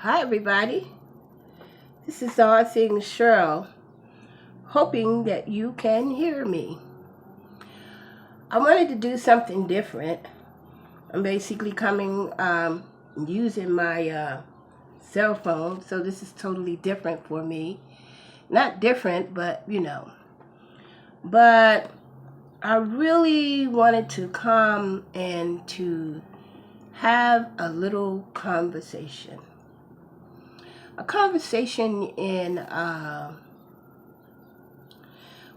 Hi, everybody. This is All Things Cheryl, hoping that you can hear me. I wanted to do something different. I'm basically using my cell phone, so this is totally different for me. Not different, but But I really wanted to come and to have a little conversation. A conversation in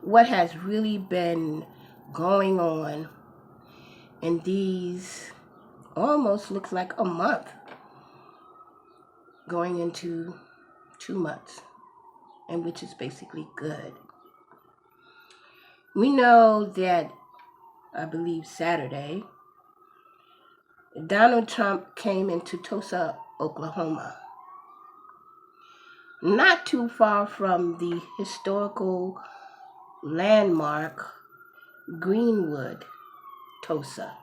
what has really been going on in these almost looks like a month, going into 2 months, and which is basically good. We know that, I believe Saturday, Donald Trump came into Tulsa, Oklahoma, not too far from the historical landmark Greenwood, Tulsa,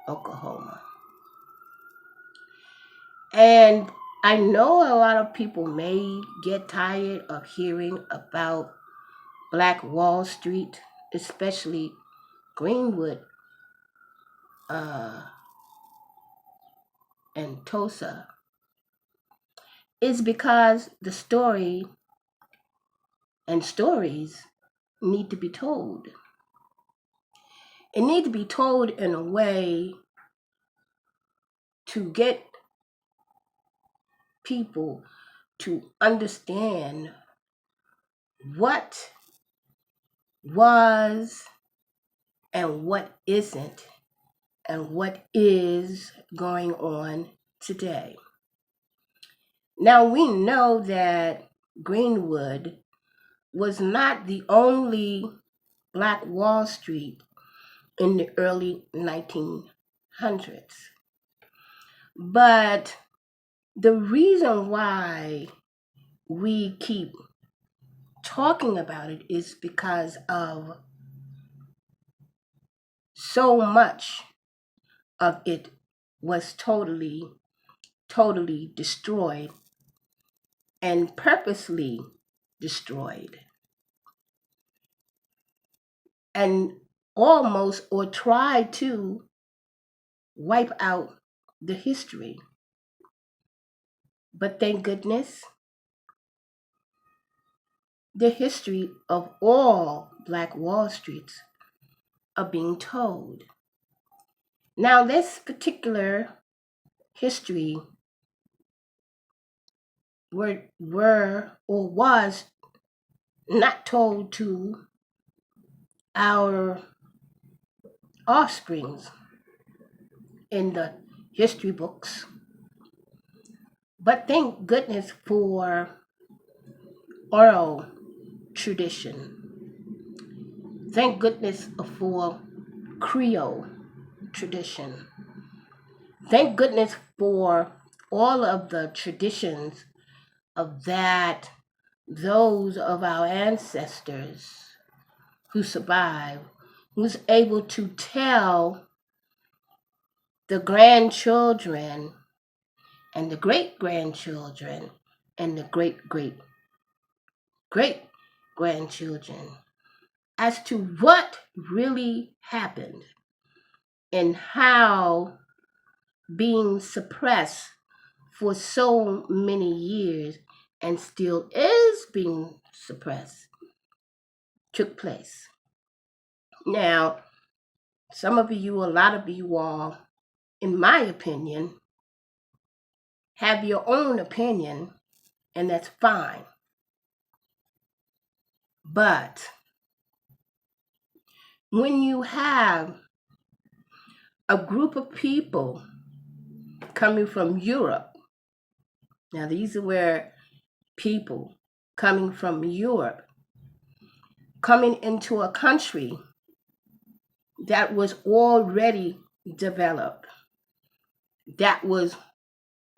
Oklahoma. And I know a lot of people may get tired of hearing about Black Wall Street, especially Greenwood and Tulsa. It's because the story and stories need to be told. It needs to be told in a way to get people to understand what was and what isn't and what is going on today. Now we know that Greenwood was not the only Black Wall Street in the early 1900s. But the reason why we keep talking about it is because of so much of it was totally destroyed and purposely destroyed and almost or tried to wipe out the history. But thank goodness, the history of all Black Wall Streets are being told. Now, this particular history were or was not told to our offsprings in the history books. But thank goodness for oral tradition. Thank goodness for Creole tradition. Thank goodness for all of the traditions of that, those of our ancestors who survived, who's able to tell the grandchildren and the great grandchildren and the great great great grandchildren as to what really happened and how being suppressed for so many years and still is being suppressed took place. Now, some of you, a lot of you all, in my opinion, have your own opinion, and that's fine. But when you have a group of people coming from Europe, now these are where people coming from Europe, coming into a country that was already developed, that was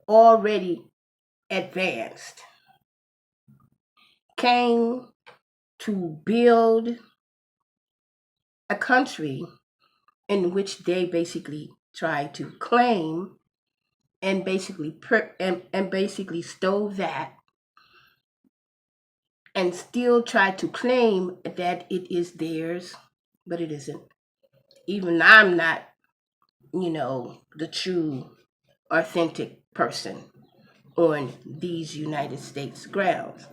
already advanced, came to build a country in which they basically tried to claim and basically stole that and still try to claim that it is theirs, but it isn't. Even I'm not, the true, authentic person on these United States grounds.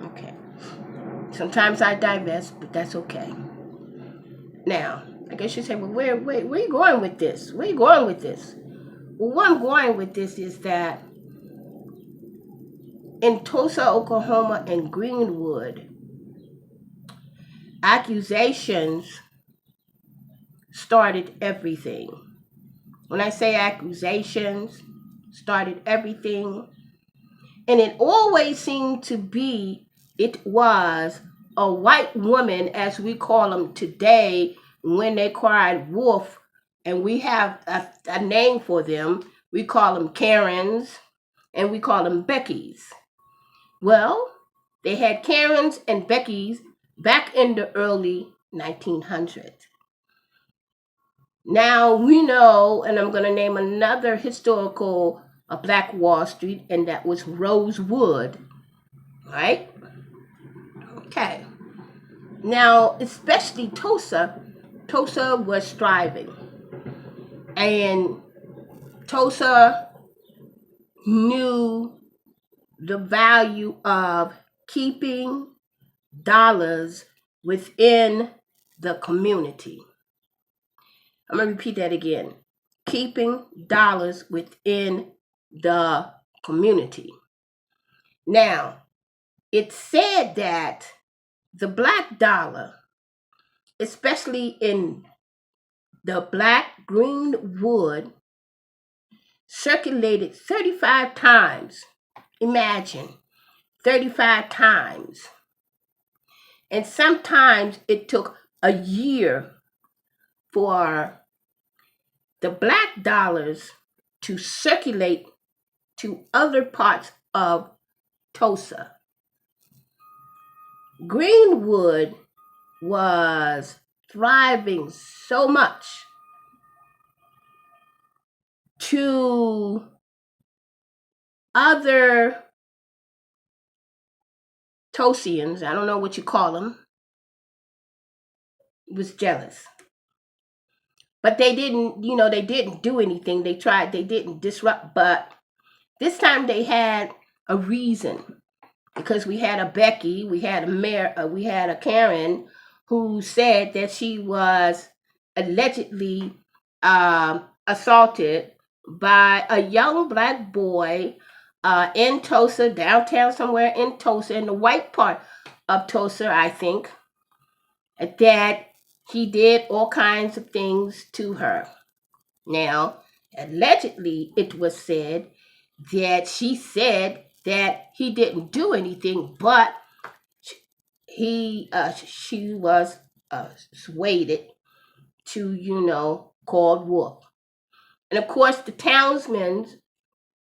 Okay. Sometimes I divest, but that's okay. Now, I guess you say, well, where are you going with this? Where are you going with this? Well, where I'm going with this is that in Tulsa, Oklahoma, and Greenwood, accusations started everything. When I say accusations started everything, and it always seemed to be, it was a white woman, as we call them today, when they cried wolf, and we have a name for them. We call them Karens, and we call them Beckys. Well, they had Karens and Beckys back in the early 1900s. Now we know, and I'm going to name another historical Black Wall Street, and that was Rosewood, right? Okay. Now, especially Tulsa was thriving, and Tulsa knew the value of keeping dollars within the community. I'm going to repeat that again. Keeping dollars within the community. Now, it's said that the black dollar, especially in the black Greenwood, circulated 35 times. Imagine, 35 times. And sometimes it took a year for the black dollars to circulate to other parts of Tulsa. Greenwood was thriving so much to other Tulsians, I don't know what you call them, was jealous. But they didn't do anything. They didn't disrupt, but this time they had a reason, because we had a Becky, we had a Karen who said that she was allegedly assaulted by a young black boy in Tulsa, downtown somewhere in Tulsa, in the white part of Tulsa, I think, that he did all kinds of things to her. Now, allegedly, it was said that she said that he didn't do anything, but she was swayed to, call wolf. And of course, the townsmen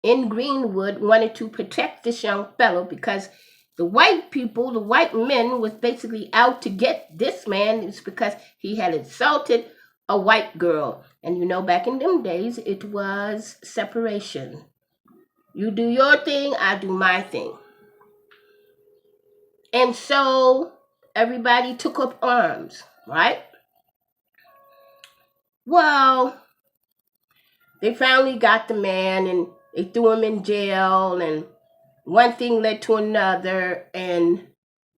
in Greenwood wanted to protect this young fellow, because the white people, the white men, was basically out to get this man. It's because he had insulted a white girl. And back in them days, it was separation. You do your thing, I do my thing. And so everybody took up arms, right? Well, they finally got the man, and they threw him in jail, and one thing led to another, and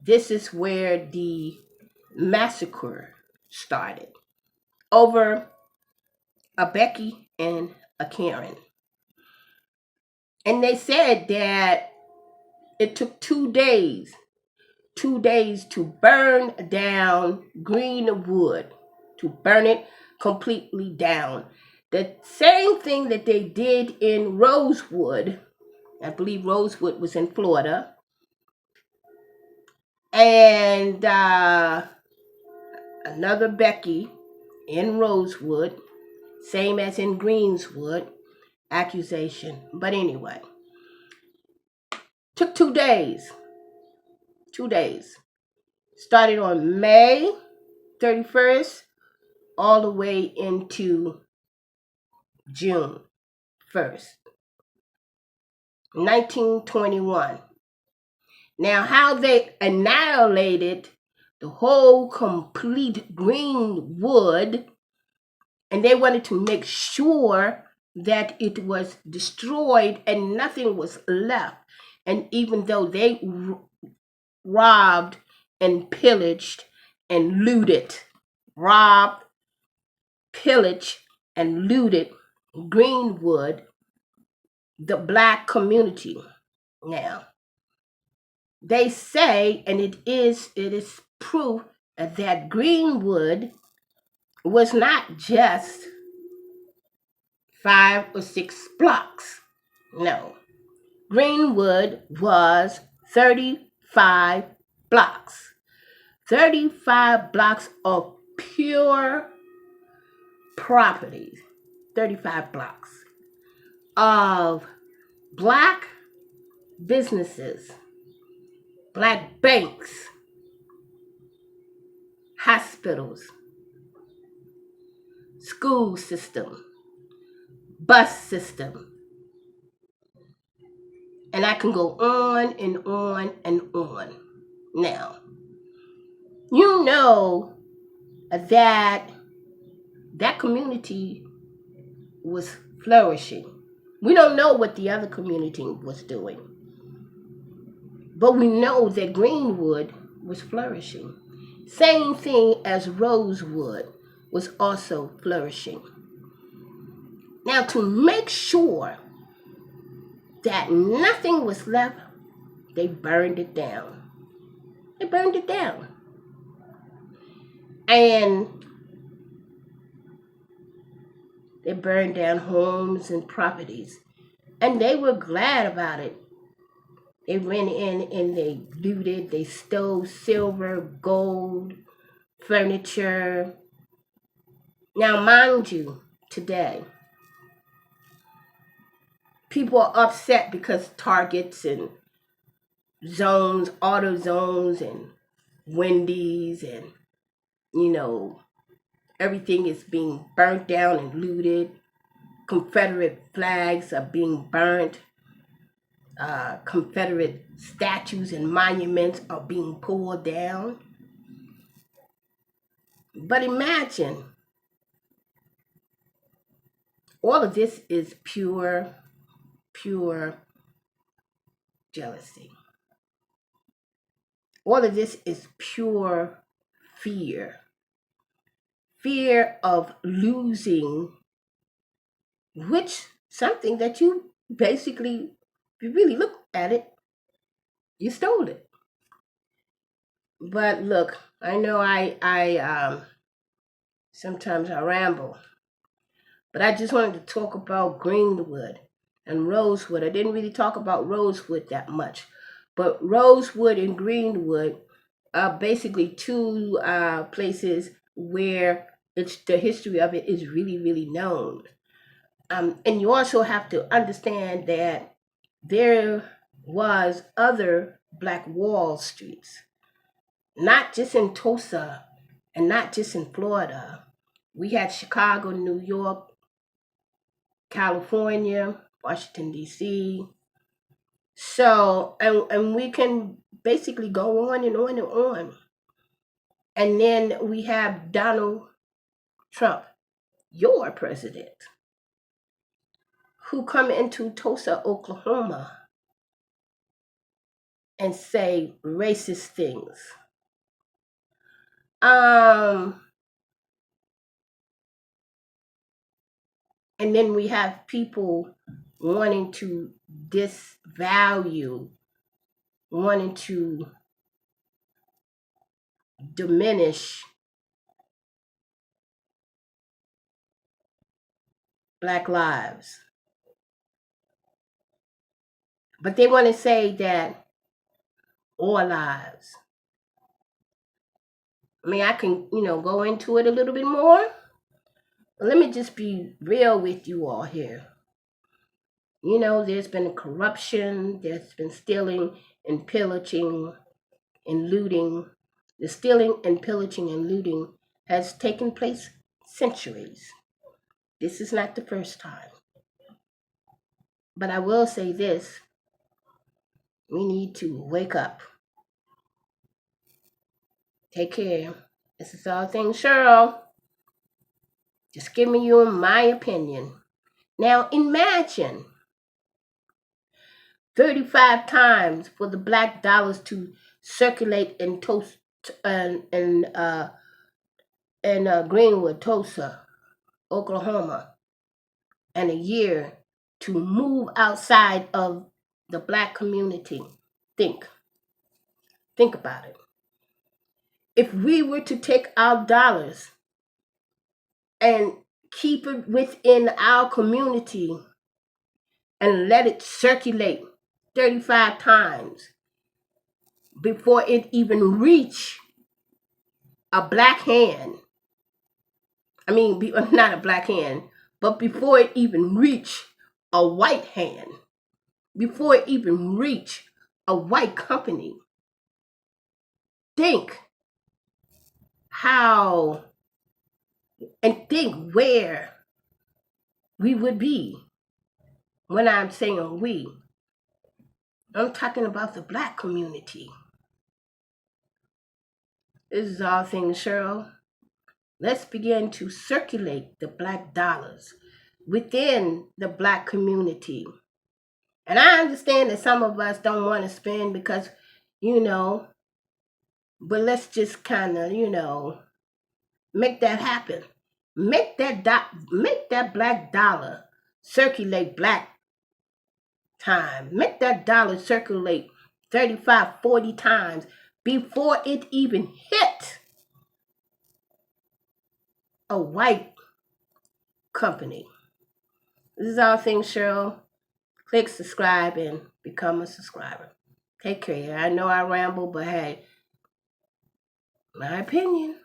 this is where the massacre started over a Becky and a Karen. And they said that it took 2 days to burn down Greenwood, to burn it completely down. The same thing that they did in Rosewood, I believe Rosewood was in Florida, and another Becky in Rosewood, same as in Greenwood, accusation. But anyway, took 2 days. 2 days. Started on May 31st all the way into June 1st. 1921. Now, how they annihilated the whole complete Greenwood, and they wanted to make sure that it was destroyed and nothing was left. And even though they robbed and pillaged and looted, robbed, pillaged, and looted Greenwood, the black community. Now, they say, and it is proof that Greenwood was not just 5 or 6 blocks. No, Greenwood was 35 blocks. 35 blocks of pure property. 35 blocks of black businesses, black banks, hospitals, school system, bus system, and I can go on and on and on. Now, you know that that community was flourishing. We don't know what the other community was doing, but we know that Greenwood was flourishing. Same thing as Rosewood was also flourishing. Now, to make sure that nothing was left, they burned it down. They burned it down. And they burned down homes and properties. And they were glad about it. They went in and they looted, they stole silver, gold, furniture. Now, mind you, today, people are upset because Targets and zones, auto zones, and Wendy's, and everything is being burnt down and looted. Confederate flags are being burnt. Confederate statues and monuments are being pulled down. But imagine, all of this is pure jealousy. All of this is pure fear. Fear of losing, which something that you basically, if you really look at it, you stole it. But look, I know I sometimes I ramble, but I just wanted to talk about Greenwood and Rosewood. I didn't really talk about Rosewood that much, but Rosewood and Greenwood are basically two places where the history of it is really known. And you also have to understand that there was other Black Wall Streets, not just in Tulsa and not just in Florida. We had Chicago, New York, California, Washington, D.C. So, and we can basically go on and on and on. And then we have Donald Trump, your president, who come into Tulsa, Oklahoma and say racist things. And then we have people wanting to disvalue, wanting to diminish Black lives. But they want to say that all lives. I mean, I can, go into it a little bit more. But let me just be real with you all here. There's been corruption, there's been stealing and pillaging and looting. The stealing and pillaging and looting has taken place centuries. This is not the first time. But I will say this, We need to wake up. Take care. This is All Things Cheryl. Just giving you my opinion. Now imagine 35 times for the black dollars to circulate in Greenwood, Tulsa, Oklahoma, and a year to move outside of the black community. Think about it. If we were to take our dollars and keep it within our community and let it circulate 35 times before it even reach a black hand. I mean, not a black hand, but before it even reach a white hand, before it even reach a white company. Think how and think where we would be. When I'm saying we, I'm talking about the black community. This is All Things Cheryl. Let's begin to circulate the black dollars within the black community. And I understand that some of us don't want to spend because, but let's just kind of, make that happen. Make that black dollar circulate black time. Make that dollar circulate 35, 40 times before it even hit a white company. This is All Things Cheryl. Click subscribe and become a subscriber. Take care. I know I ramble, but hey, my opinion.